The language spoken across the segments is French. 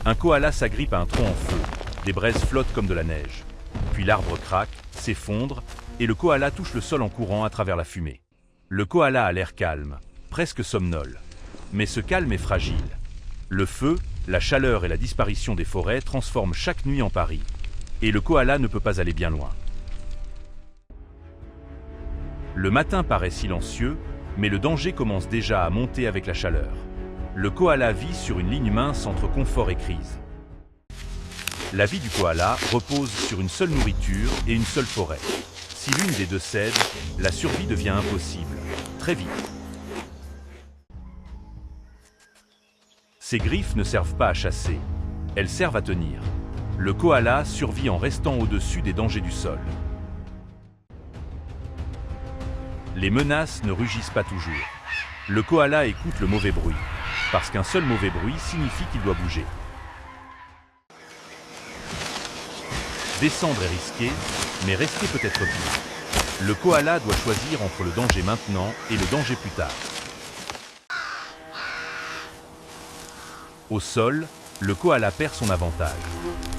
Un koala s'agrippe à un tronc en feu, des braises flottent comme de la neige. Puis l'arbre craque, s'effondre, et le koala touche le sol en courant à travers la fumée. Le koala a l'air calme, presque somnole. Mais ce calme est fragile. Le feu, la chaleur et la disparition des forêts transforment chaque nuit en Paris. Et le koala ne peut pas aller bien loin. Le matin paraît silencieux, mais le danger commence déjà à monter avec la chaleur. Le koala vit sur une ligne mince entre confort et crise. La vie du koala repose sur une seule nourriture et une seule forêt. Si l'une des deux cède, la survie devient impossible, très vite. Ses griffes ne servent pas à chasser, elles servent à tenir. Le koala survit en restant au-dessus des dangers du sol. Les menaces ne rugissent pas toujours. Le koala écoute le mauvais bruit, parce qu'un seul mauvais bruit signifie qu'il doit bouger. Descendre est risqué, mais rester peut être pire. Le koala doit choisir entre le danger maintenant et le danger plus tard. Au sol, le koala perd son avantage.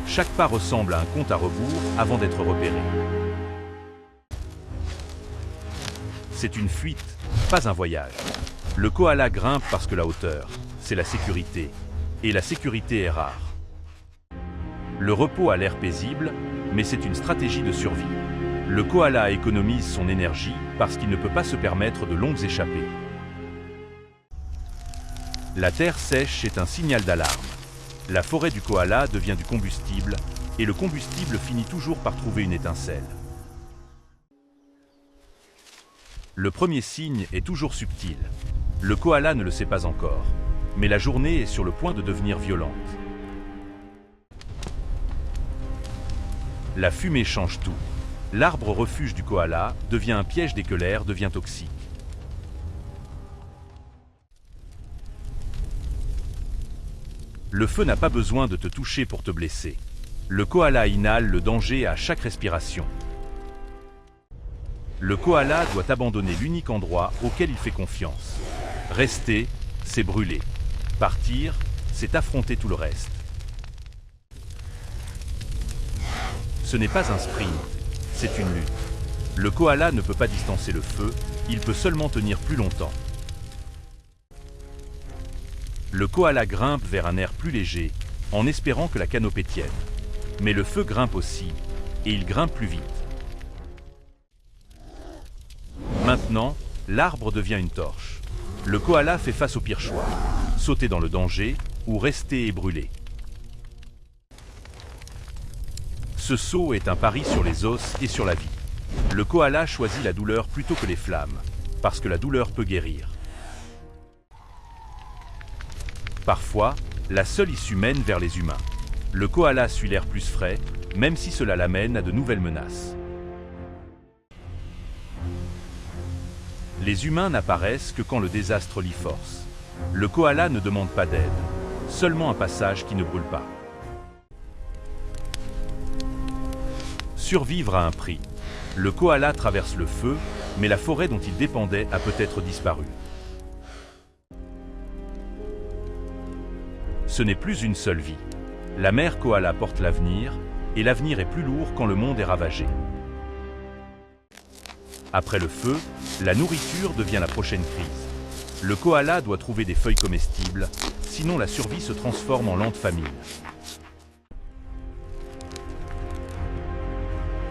Chaque pas ressemble à un compte à rebours avant d'être repéré. C'est une fuite, pas un voyage. Le koala grimpe parce que la hauteur, c'est la sécurité. Et la sécurité est rare. Le repos a l'air paisible, mais c'est une stratégie de survie. Le koala économise son énergie parce qu'il ne peut pas se permettre de longues échappées. La terre sèche est un signal d'alarme. La forêt du koala devient du combustible, et le combustible finit toujours par trouver une étincelle. Le premier signe est toujours subtil. Le koala ne le sait pas encore, mais la journée est sur le point de devenir violente. La fumée change tout. L'arbre refuge du koala devient un piège dès que l'air devient toxique. Le feu n'a pas besoin de te toucher pour te blesser. Le koala inhale le danger à chaque respiration. Le koala doit abandonner l'unique endroit auquel il fait confiance. Rester, c'est brûler. Partir, c'est affronter tout le reste. Ce n'est pas un sprint, c'est une lutte. Le koala ne peut pas distancer le feu, il peut seulement tenir plus longtemps. Le koala grimpe vers un air plus léger, en espérant que la canopée tienne. Mais le feu grimpe aussi, et il grimpe plus vite. Maintenant, l'arbre devient une torche. Le koala fait face au pire choix, sauter dans le danger ou rester et brûler. Ce saut est un pari sur les os et sur la vie. Le koala choisit la douleur plutôt que les flammes, parce que la douleur peut guérir. Parfois, la seule issue mène vers les humains. Le koala suit l'air plus frais, même si cela l'amène à de nouvelles menaces. Les humains n'apparaissent que quand le désastre l'y force. Le koala ne demande pas d'aide, seulement un passage qui ne brûle pas. Survivre a un prix. Le koala traverse le feu, mais la forêt dont il dépendait a peut-être disparu. Ce n'est plus une seule vie. La mère koala porte l'avenir, et l'avenir est plus lourd quand le monde est ravagé. Après le feu, la nourriture devient la prochaine crise. Le koala doit trouver des feuilles comestibles, sinon la survie se transforme en lente famine.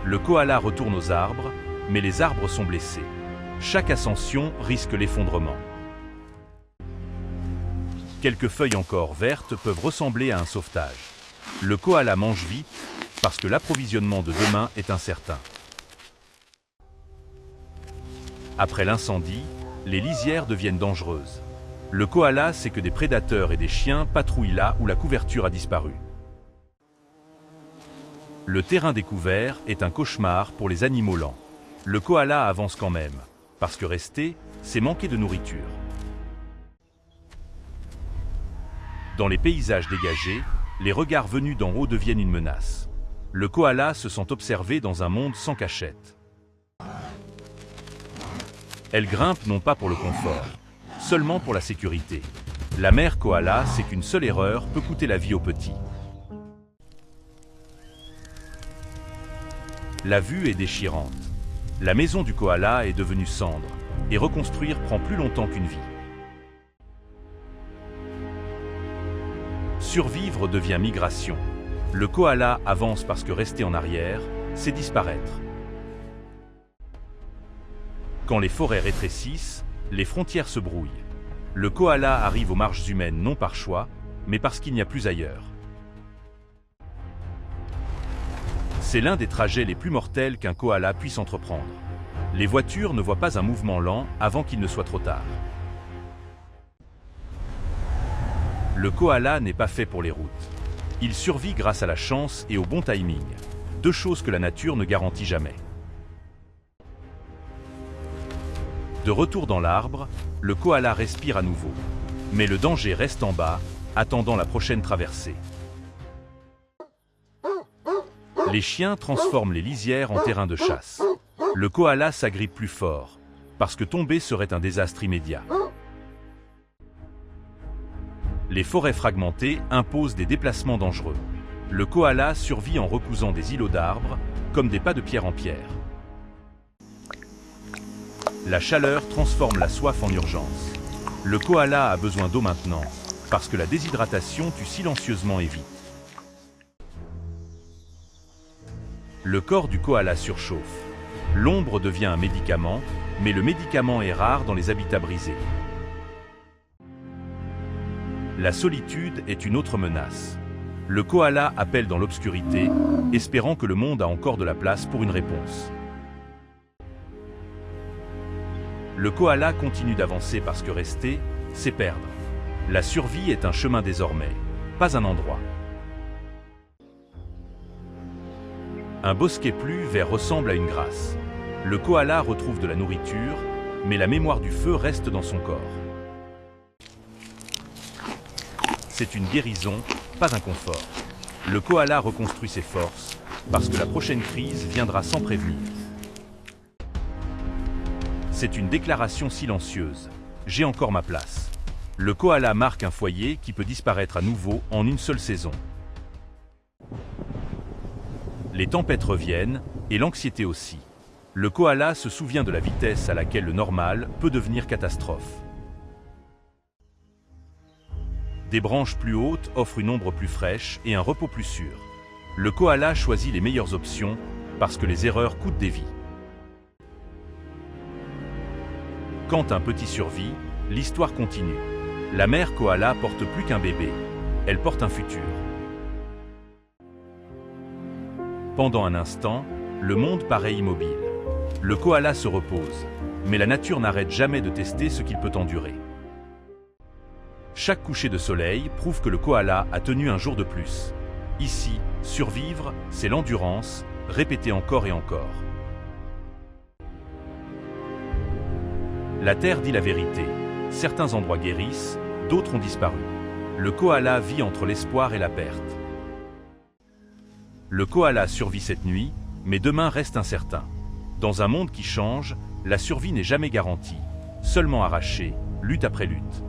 Le koala retourne aux arbres, mais les arbres sont blessés. Chaque ascension risque l'effondrement. Quelques feuilles encore vertes peuvent ressembler à un sauvetage. Le koala mange vite parce que l'approvisionnement de demain est incertain. Après l'incendie, les lisières deviennent dangereuses. Le koala sait que des prédateurs et des chiens patrouillent là où la couverture a disparu. Le terrain découvert est un cauchemar pour les animaux lents. Le koala avance quand même, parce que rester, c'est manquer de nourriture. Dans les paysages dégagés, les regards venus d'en haut deviennent une menace. Le koala se sent observé dans un monde sans cachette. Elle grimpe non pas pour le confort, seulement pour la sécurité. La mère koala sait qu'une seule erreur peut coûter la vie au petit. La vue est déchirante. La maison du koala est devenue cendre, et reconstruire prend plus longtemps qu'une vie. Survivre devient migration. Le koala avance parce que rester en arrière, c'est disparaître. Quand les forêts rétrécissent, les frontières se brouillent. Le koala arrive aux marges humaines non par choix, mais parce qu'il n'y a plus ailleurs. C'est l'un des trajets les plus mortels qu'un koala puisse entreprendre. Les voitures ne voient pas un mouvement lent avant qu'il ne soit trop tard. Le koala n'est pas fait pour les routes. Il survit grâce à la chance et au bon timing, deux choses que la nature ne garantit jamais. De retour dans l'arbre, le koala respire à nouveau. Mais le danger reste en bas, attendant la prochaine traversée. Les chiens transforment les lisières en terrain de chasse. Le koala s'agrippe plus fort, parce que tomber serait un désastre immédiat. Les forêts fragmentées imposent des déplacements dangereux. Le koala survit en recousant des îlots d'arbres, comme des pas de pierre en pierre. La chaleur transforme la soif en urgence. Le koala a besoin d'eau maintenant, parce que la déshydratation tue silencieusement et vite. Le corps du koala surchauffe. L'ombre devient un médicament, mais le médicament est rare dans les habitats brisés. La solitude est une autre menace. Le koala appelle dans l'obscurité, espérant que le monde a encore de la place pour une réponse. Le koala continue d'avancer parce que rester, c'est perdre. La survie est un chemin désormais, pas un endroit. Un bosquet plus vert ressemble à une grâce. Le koala retrouve de la nourriture, mais la mémoire du feu reste dans son corps. C'est une guérison, pas un confort. Le koala reconstruit ses forces, parce que la prochaine crise viendra sans prévenir. C'est une déclaration silencieuse. J'ai encore ma place. Le koala marque un foyer qui peut disparaître à nouveau en une seule saison. Les tempêtes reviennent, et l'anxiété aussi. Le koala se souvient de la vitesse à laquelle le normal peut devenir catastrophe. Des branches plus hautes offrent une ombre plus fraîche et un repos plus sûr. Le koala choisit les meilleures options parce que les erreurs coûtent des vies. Quand un petit survit, l'histoire continue. La mère koala porte plus qu'un bébé, elle porte un futur. Pendant un instant, le monde paraît immobile. Le koala se repose, mais la nature n'arrête jamais de tester ce qu'il peut endurer. Chaque coucher de soleil prouve que le koala a tenu un jour de plus. Ici, survivre, c'est l'endurance, répétée encore et encore. La Terre dit la vérité. Certains endroits guérissent, d'autres ont disparu. Le koala vit entre l'espoir et la perte. Le koala survit cette nuit, mais demain reste incertain. Dans un monde qui change, la survie n'est jamais garantie, seulement arrachée, lutte après lutte.